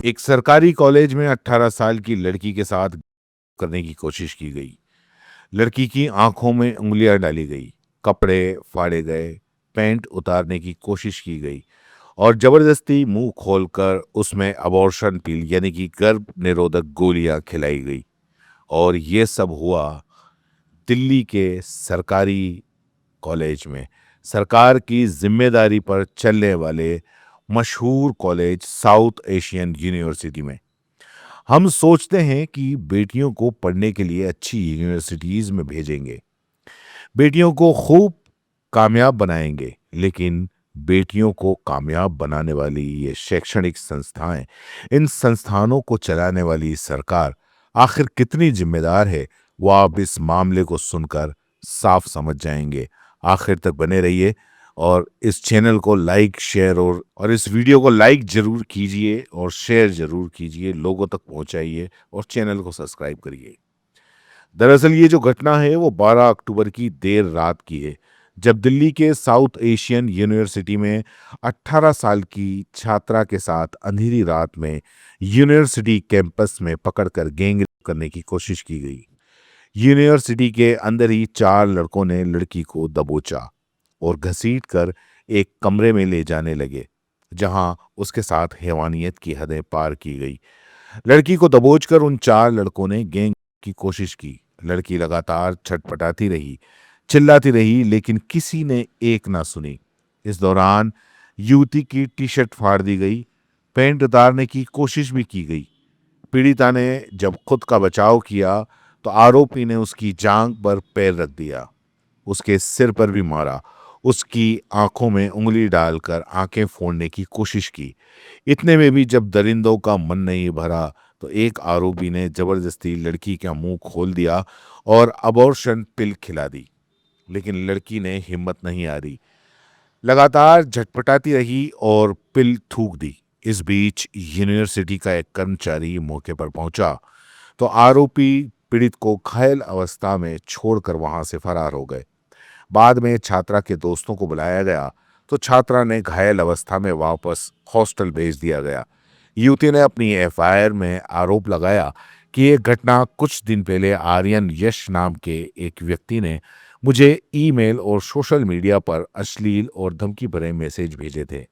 एक सरकारी कॉलेज में 18 साल की लड़की के साथ करने की कोशिश की गई। लड़की की आंखों में उंगलियां डाली गई, कपड़े फाड़े गए, पैंट उतारने की कोशिश की गई और जबरदस्ती मुंह खोलकर उसमें अबॉर्शन पिल यानी कि गर्भ निरोधक गोलियां खिलाई गई। और ये सब हुआ दिल्ली के सरकारी कॉलेज में, सरकार की जिम्मेदारी पर चलने वाले मशहूर कॉलेज साउथ एशियन यूनिवर्सिटी में। हम सोचते हैं कि बेटियों को पढ़ने के लिए अच्छी यूनिवर्सिटीज में भेजेंगे, बेटियों को खूब कामयाब बनाएंगे, लेकिन बेटियों को कामयाब बनाने वाली ये शैक्षणिक संस्थाएं, इन संस्थानों को चलाने वाली सरकार आखिर कितनी जिम्मेदार है, वो आप इस मामले को सुनकर साफ समझ जाएंगे। आखिर तक बने रहिए और इस चैनल को लाइक शेयर और इस वीडियो को लाइक जरूर कीजिए और शेयर जरूर कीजिए, लोगों तक पहुंचाइए और चैनल को सब्सक्राइब करिए। दरअसल ये जो घटना है वो 12 अक्टूबर की देर रात की है, जब दिल्ली के साउथ एशियन यूनिवर्सिटी में 18 साल की छात्रा के साथ अंधेरी रात में यूनिवर्सिटी कैंपस में पकड़कर गैंग करने की कोशिश की गई। यूनिवर्सिटी के अंदर ही 4 लड़कों ने लड़की को दबोचा और घसीट कर एक कमरे में ले जाने लगे, जहां उसके साथ हैवानियत की हदें पार की गई। लड़की को दबोचकर उन 4 लड़कों ने गैंग की कोशिश की। लड़की लगातार छटपटाती रही, चिल्लाती रही, लेकिन किसी ने एक ना सुनी। इस दौरान युवती की टी शर्ट फाड़ दी गई, पैंट उतारने की कोशिश भी की गई। पीड़िता ने जब खुद का बचाव किया तो आरोपी ने उसकी जांघ पर पैर रख दिया, उसके सिर पर भी मारा, उसकी आंखों में उंगली डालकर आंखें फोड़ने की कोशिश की। इतने में भी जब दरिंदों का मन नहीं भरा तो एक आरोपी ने जबरदस्ती लड़की का मुंह खोल दिया और अबॉर्शन पिल खिला दी, लेकिन लड़की ने हिम्मत नहीं हारी, लगातार झटपटाती रही और पिल थूक दी। इस बीच यूनिवर्सिटी का एक कर्मचारी मौके पर पहुंचा तो आरोपी पीड़ित को घायल अवस्था में छोड़कर वहां से फरार हो गए। बाद में छात्रा के दोस्तों को बुलाया गया तो छात्रा ने घायल अवस्था में वापस हॉस्टल भेज दिया गया। युवती ने अपनी एफआईआर में आरोप लगाया कि यह घटना कुछ दिन पहले आर्यन यश नाम के एक व्यक्ति ने मुझे ईमेल और सोशल मीडिया पर अश्लील और धमकी भरे मैसेज भेजे थे।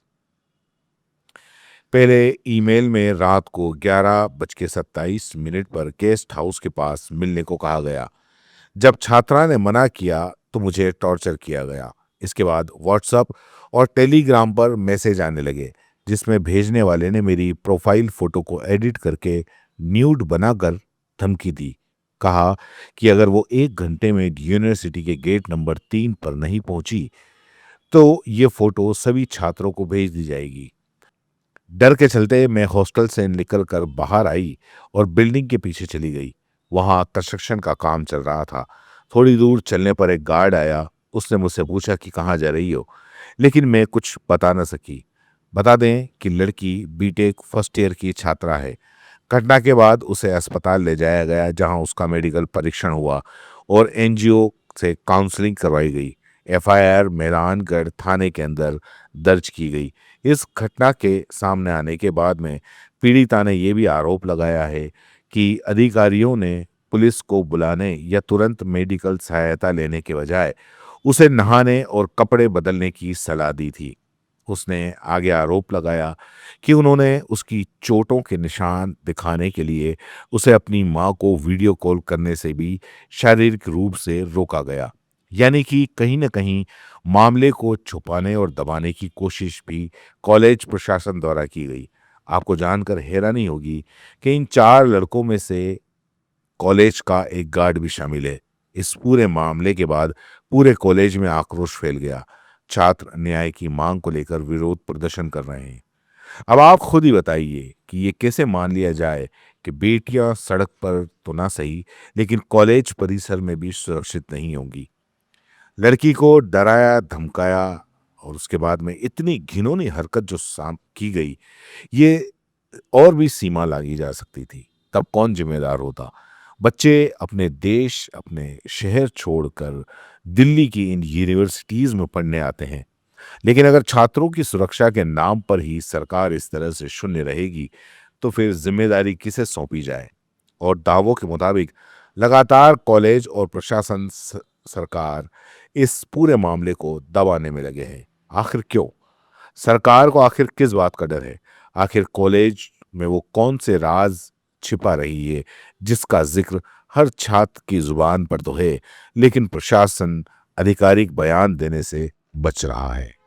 पहले ईमेल में रात को 11:27 पर गेस्ट हाउस के पास मिलने को कहा गया। जब छात्रा ने मना किया तो मुझे टॉर्चर किया गया। इसके बाद व्हाट्सएप और टेलीग्राम पर मैसेज आने लगे, जिसमें भेजने वाले ने मेरी प्रोफाइल फोटो को एडिट करके न्यूड बनाकर धमकी दी। कहा कि अगर वो 1 घंटे में यूनिवर्सिटी के गेट नंबर 3 पर नहीं पहुंची तो ये फोटो सभी छात्रों को भेज दी जाएगी। डर के चलते मैं हॉस्टल से निकलकर बाहर आई और बिल्डिंग के पीछे चली गई। वहां कंस्ट्रक्शन का काम चल रहा था। थोड़ी दूर चलने पर एक गार्ड आया। उसने मुझसे पूछा कि कहाँ जा रही हो, लेकिन मैं कुछ बता न सकी। बता दें कि लड़की बीटेक फर्स्ट ईयर की छात्रा है। घटना के बाद उसे अस्पताल ले जाया गया, जहां उसका मेडिकल परीक्षण हुआ और एनजीओ से काउंसलिंग करवाई गई। एफआईआर मैदानगढ़ थाने के अंदर दर्ज की गई। इस घटना के सामने आने के बाद में पीड़िता ने यह भी आरोप लगाया है कि अधिकारियों ने पुलिस को बुलाने या तुरंत मेडिकल सहायता लेने के बजाय उसे नहाने और कपड़े बदलने की सलाह दी थी। उसने आगे आरोप लगाया कि उन्होंने उसकी चोटों के निशान दिखाने के लिए उसे अपनी मां को वीडियो कॉल करने से भी शारीरिक रूप से रोका गया। यानी कि कहीं न कहीं मामले को छुपाने और दबाने की कोशिश भी कॉलेज प्रशासन द्वारा की गई। आपको जानकर हैरानी होगी कि इन 4 लड़कों में से कॉलेज का एक गार्ड भी शामिल है। इस पूरे मामले के बाद पूरे कॉलेज में आक्रोश फैल गया। छात्र न्याय की मांग को लेकर विरोध प्रदर्शन कर रहे हैं। अब आप खुद ही बताइए कि ये कैसे मान लिया जाए कि बेटियां सड़क पर तो ना सही, लेकिन कॉलेज परिसर में भी सुरक्षित नहीं होंगी। लड़की को डराया धमकाया और उसके बाद में इतनी घिनौनी हरकत जो की गई, ये और भी सीमा लागी जा सकती थी। तब कौन जिम्मेदार होता? बच्चे अपने देश, अपने शहर छोड़कर दिल्ली की इन यूनिवर्सिटीज में पढ़ने आते हैं, लेकिन अगर छात्रों की सुरक्षा के नाम पर ही सरकार इस तरह से शून्य रहेगी तो फिर जिम्मेदारी किसे सौंपी जाए। और दावों के मुताबिक लगातार कॉलेज और प्रशासन सरकार इस पूरे मामले को दबाने में लगे हैं। आखिर क्यों? सरकार को आखिर किस बात का डर है? आखिर कॉलेज में वो कौन से राज छिपा रही है जिसका जिक्र हर छात्र की जुबान पर तो है, लेकिन प्रशासन आधिकारिक बयान देने से बच रहा है।